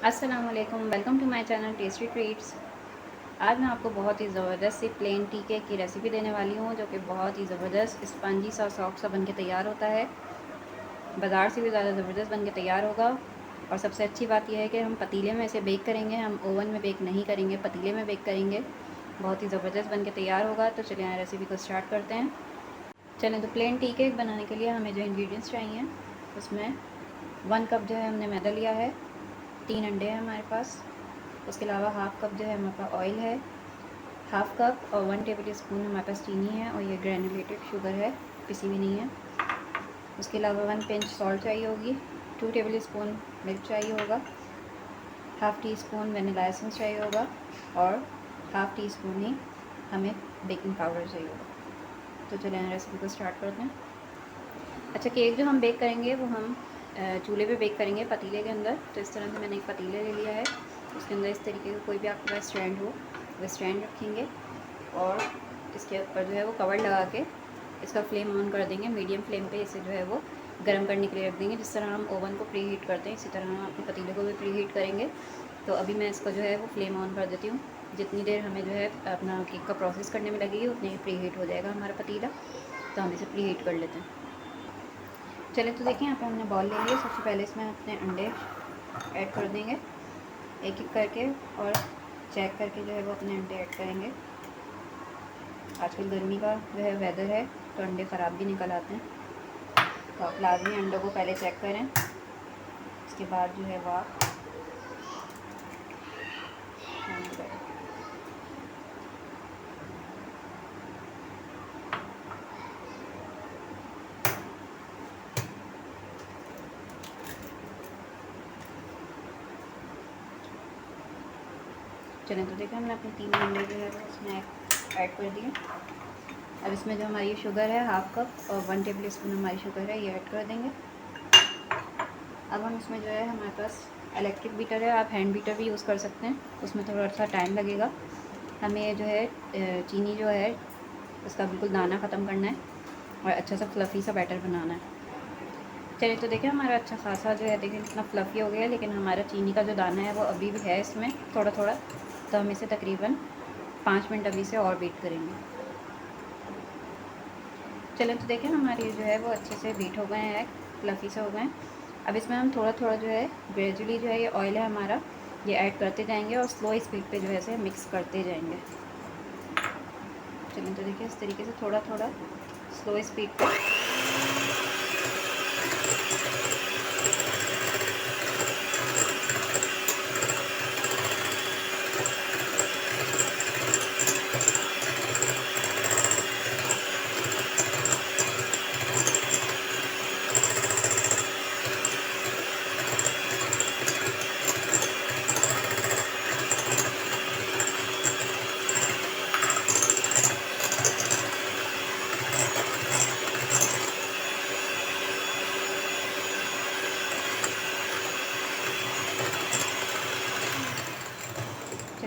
अस्सलाम वालेकुम, welcome to my channel tasty treats. आज मैं आपको बहुत ही ज़बरदस्त सी प्लेन टी केक की रेसिपी देने वाली हूँ, जो कि बहुत ही ज़बरदस्त स्पंजी सा सॉफ्ट सा बन के तैयार होता है। बाज़ार से भी ज़्यादा ज़बरदस्त बन के तैयार होगा। और सबसे अच्छी बात यह है कि हम पतीले में इसे बेक करेंगे, हम ओवन में बेक नहीं करेंगे, पतीले में बेक करेंगे। बहुत ही ज़बरदस्त बन के तैयार होगा। तो चलिए रेसिपी को स्टार्ट करते हैं। चलें, तो प्लेन टी केक बनाने के लिए हमें जो इंग्रेडिएंट्स चाहिए उसमें 1 कप जो है हमने मैदा लिया है, 3 अंडे हैं हमारे पास, उसके अलावा हाफ़ कप जो है हमारे पास ऑयल है, हाफ़ कप और 1 टेबल स्पून हमारे पास चीनी है, और ये ग्रैनुलेटेड शुगर है, पिसी हुई नहीं है। उसके अलावा 1 पिंच सॉल्ट चाहिए होगी, 2 टेबल स्पून मिल्क चाहिए होगा, half tea spoon vanilla essence चाहिए होगा, और हाफ़ टी स्पून ही हमें बेकिंग पाउडर चाहिए होगा। तो चलिए रेसिपी को स्टार्ट करते हैं। अच्छा, केक जो हम बेक करेंगे वो हम चूल्हे पे बेक करेंगे, पतीले के अंदर। तो इस तरह से मैंने एक पतीले ले लिया है, उसके अंदर इस तरीके का कोई भी आपके पास स्टैंड हो वो स्टैंड रखेंगे, और इसके ऊपर जो है वो कवर लगा के इसका फ्लेम ऑन कर देंगे। मीडियम फ्लेम पे इसे जो है वो गर्म करने के लिए रख देंगे। जिस तरह हम ओवन को प्री हीट करते हैं, इसी तरह हम अपने पतीले को भी प्री हीट करेंगे। तो अभी मैं इसको जो है वो फ्लेम ऑन कर देती हूँ। जितनी देर हमें जो है अपना केक का प्रोसेस करने में लगेगी, उतनी ही प्री हीट हो जाएगा हमारा पतीला। तो हम इसे प्री हीट कर लेते हैं। चलिए, तो देखिए यहाँ पे हमने बॉल ले लिया। सबसे पहले इसमें अपने अंडे ऐड कर देंगे एक एक करके, और चेक करके जो है वो अपने अंडे ऐड करेंगे। आजकल गर्मी का जो है वेदर है, तो अंडे ख़राब भी निकल आते हैं। तो आप लाजमी अंडों को पहले चेक करें, इसके बाद जो है वो आप करें। चलें, तो देखिए हमने अपने 3 अंडे जो है वो इसमें ऐड कर दिए। अब इसमें जो हमारी शुगर है हाफ़ कप और 1 टेबल स्पून हमारी शुगर है, ये ऐड कर देंगे। अब हम इसमें जो है हमारे पास इलेक्ट्रिक बीटर है, आप हैंड बीटर भी यूज़ कर सकते हैं, उसमें थोड़ा सा टाइम लगेगा। हमें जो है चीनी जो है उसका बिल्कुल दाना ख़त्म करना है, और अच्छा सा फ्लफ़ी सा बैटर बनाना है। चलिए, तो देखिए हमारा अच्छा खासा जो है देखिए कितना फ्लफ़ी हो गया है, लेकिन हमारा चीनी का जो दाना है वो अभी भी है इसमें थोड़ा थोड़ा। तो हम इसे तकरीबन 5 मिनट अभी से और बीट करेंगे। चलें, तो देखिए हमारी जो है वो अच्छे से बीट हो गए हैं, फ्लफ़ी से हो गए हैं। अब इसमें हम थोड़ा थोड़ा जो है ग्रेजुअली जो है ये ऑयल है हमारा, ये ऐड करते जाएंगे, और स्लो स्पीड पे जो है इसे मिक्स करते जाएंगे। चलें, तो देखिए इस तरीके से थोड़ा थोड़ा स्लो स्पीड पे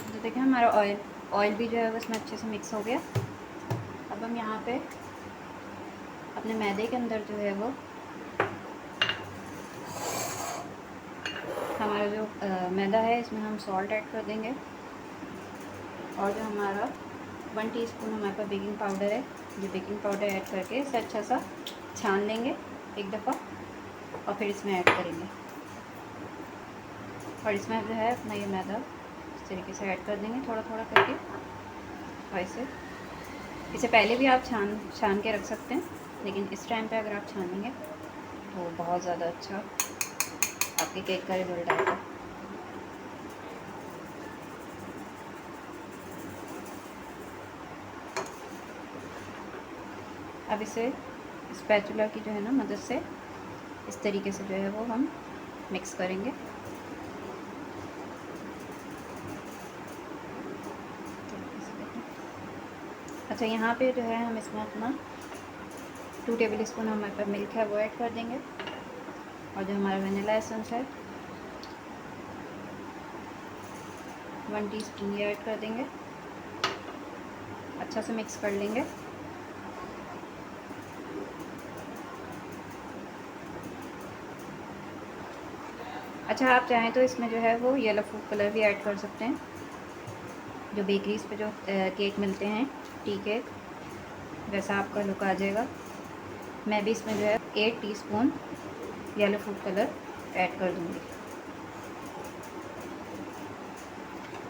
तो देखिए हमारा ऑयल भी जो है वो इसमें अच्छे से मिक्स हो गया। अब हम यहाँ पे अपने मैदे के अंदर जो है वो हमारा जो मैदा है इसमें हम सॉल्ट ऐड कर देंगे, और जो हमारा 1 टीस्पून हमारे पास बेकिंग पाउडर है, ये बेकिंग पाउडर ऐड करके इसे अच्छा सा छान लेंगे एक दफ़ा, और फिर इसमें ऐड करेंगे। और इसमें जो है अपना ये मैदा इस तरीके से ऐड कर देंगे थोड़ा थोड़ा करके। और इसे पहले भी आप छान के रख सकते हैं, लेकिन इस टाइम पे अगर आप छानेंगे तो बहुत ज़्यादा अच्छा आपके केक का रिजल्ट आएगा। अब इसे स्पैचुला की जो है ना मदद से इस तरीके से जो है वो हम मिक्स करेंगे। अच्छा, यहाँ पे जो है हम इसमें अपना 2 टेबल स्पून हमारे पास मिल्क है वो ऐड कर देंगे, और जो हमारा वनीला एसेंस है 1 टीस्पून ये ऐड कर देंगे। अच्छा से मिक्स कर लेंगे। अच्छा, आप चाहें तो इसमें जो है वो येलो फूड कलर भी ऐड कर सकते हैं, जो बेकरीज़ पे जो केक मिलते हैं टी केक, वैसा आपका लुक आ जाएगा। मैं भी इसमें जो है 8 teaspoon yellow food colour add कर दूँगी।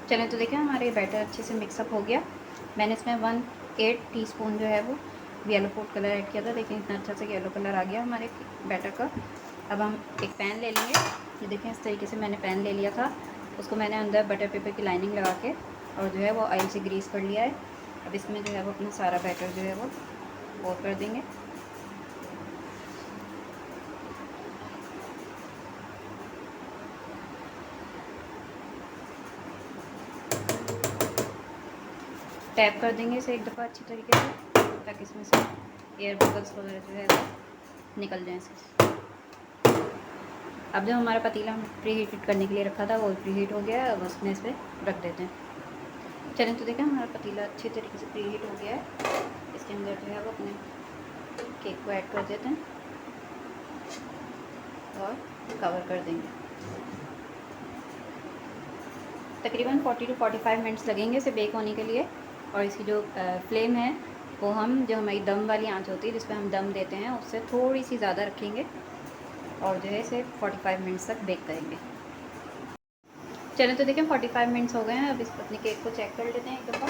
चलें तो देखें हमारे बैटर अच्छे से मिक्सअप हो गया। मैंने इसमें 1/8 टीस्पून जो है वो येलो फूड कलर ऐड किया था। देखिए इतना अच्छा सा येलो कलर आ गया हमारे बैटर का। अब हम एक पैन ले लेंगे। ये देखें इस तरीके से मैंने पैन ले लिया था, उसको मैंने अंदर बटर पेपर की लाइनिंग लगा के और जो है वो ऑयल से ग्रीस कर लिया है। अब इसमें जो है वो अपना सारा बैटर जो है वो पोर कर देंगे। टैप कर देंगे इसे एक दफ़ा अच्छी तरीके से, ताकि इसमें से एयर बबल्स वगैरह जो है वो निकल जाएँ इससे। अब जो हमारा पतीला हम प्री हीट करने के लिए रखा था वो प्री हीट हो गया है। अब उसमें इस पर रख देते हैं। चलें तो देखें हमारा पतीला अच्छी तरीके से प्री हीट हो गया है। इसके अंदर जो है वो अपने केक को ऐड कर देते हैं और कवर कर देंगे। तकरीबन 40 to 45 मिनट्स लगेंगे इसे बेक होने के लिए। और इसकी जो फ्लेम है वो हम जो हमारी दम वाली आंच होती है जिस पर हम दम देते हैं उससे थोड़ी सी ज़्यादा रखेंगे और जो है इसे 45 मिनट्स तक बेक करेंगे। चलें तो देखें 45 मिनट्स हो गए हैं। अब इस अपने केक को चेक कर लेते हैं एक दफ़ा।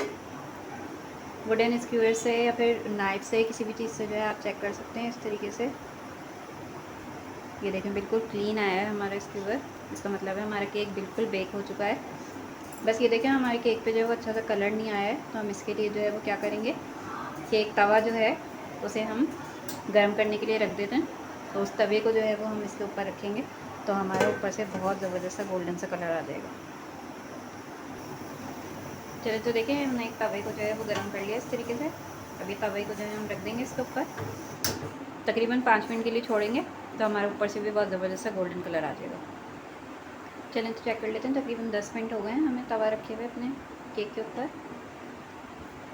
वुडन स्क्यूअर से या फिर नाइफ से, किसी भी चीज़ से जो है आप चेक कर सकते हैं इस तरीके से। ये देखें बिल्कुल क्लीन आया है हमारा स्क्यूअर, इसका मतलब है हमारा केक बिल्कुल बेक हो चुका है। बस ये देखें हमारे केक पे जो है वो अच्छा सा कलर नहीं आया है, तो हम इसके लिए जो है वो क्या करेंगे कि एक तवा जो है उसे हम गर्म करने के लिए रख देते हैं। तो उस तवे को जो है वो हम इसके ऊपर रखेंगे तो हमारा ऊपर से बहुत ज़बरदस्त सा गोल्डन सा कलर आ जाएगा। चलिए तो देखें हमने एक तवे को जो है वो गर्म कर लिया इस तरीके से। अभी तवे को जो है हम रख देंगे इसके ऊपर, तकरीबन 5 मिनट के लिए छोड़ेंगे तो हमारे ऊपर से भी बहुत ज़बरदस्त सा गोल्डन कलर आ जाएगा। चलें तो चेक कर लेते हैं। तकरीबन 10 मिनट हो गए हैं हमें तवा रखे हुए अपने केक के ऊपर।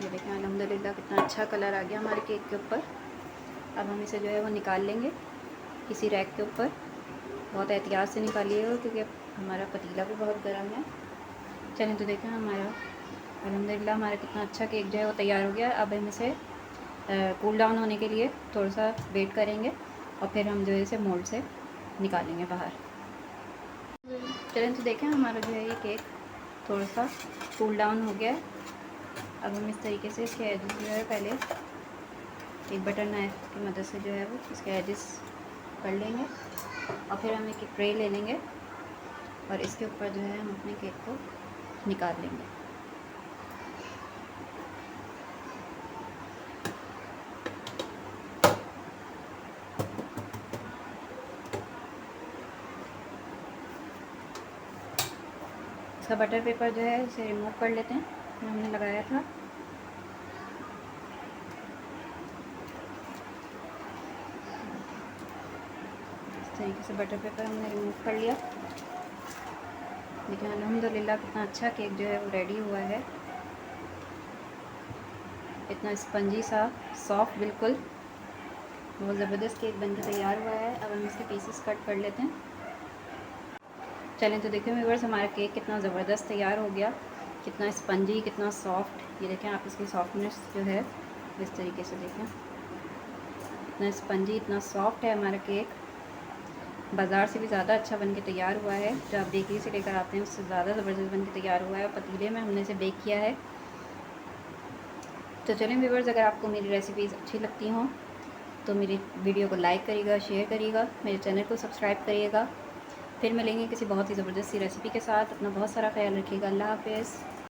ये देखें अल्हम्दुलिल्लाह कितना अच्छा कलर आ गया हमारे केक के ऊपर। अब हम इसे जो है वो निकाल लेंगे किसी रैक के ऊपर। बहुत एहतियात से निकालिएगा क्योंकि हमारा पतीला भी बहुत गर्म है। चलें तो देखें हमारा अल्हम्दुलिल्लाह हमारा कितना अच्छा केक जो है वो तैयार हो गया। अब हम इसे कूल डाउन होने के लिए थोड़ा सा वेट करेंगे और फिर हम जो है इसे मोल्ड से निकालेंगे बाहर। चलें तो देखें हमारा जो है ये केक थोड़ा सा कूल डाउन हो गया है। अब हम इस तरीके से इसके एजेस जो है पहले एक बटर नाइफ की मदद से जो है वो इसके एजेस कर लेंगे और फिर हम एक ट्रे ले लेंगे और इसके ऊपर जो है हम अपने केक को निकाल लेंगे। इसका बटर पेपर जो है इसे रिमूव कर लेते हैं जो हमने लगाया था। इस तरीके से बटर पेपर हमने रिमूव कर लिया। देखिए अल्हम्दुलिल्लाह कितना अच्छा केक जो है वो रेडी हुआ है। इतना स्पंजी सा सॉफ्ट, बिल्कुल बहुत ज़बरदस्त केक बनकर तैयार हुआ है। अब हम इसके पीसेस कट कर लेते हैं। चलें तो देखें व्यूअर्स हमारा केक कितना ज़बरदस्त तैयार हो गया, कितना स्पंजी, कितना सॉफ्ट। ये देखें आप इसकी सॉफ्टनेस जो है इस तरीके से देखें, इतना स्पंजी, इतना सॉफ्ट है हमारा केक। बाज़ार से भी ज़्यादा अच्छा बन के तैयार हुआ है। जो आप बेकरी से लेकर आते हैं उससे ज़्यादा ज़बरदस्त बन के तैयार हुआ है और पतीले में हमने इसे बेक किया है। तो चलें व्यूअर्स, अगर आपको मेरी रेसिपीज़ अच्छी लगती हों तो मेरी वीडियो को लाइक करिएगा, शेयर करिएगा, मेरे चैनल को सब्सक्राइब करिएगा। फिर मिलेंगे किसी बहुत ही ज़बरदस्त सी रेसिपी के साथ। अपना बहुत सारा ख्याल रखिएगा। अल्लाह हाफ़िज़।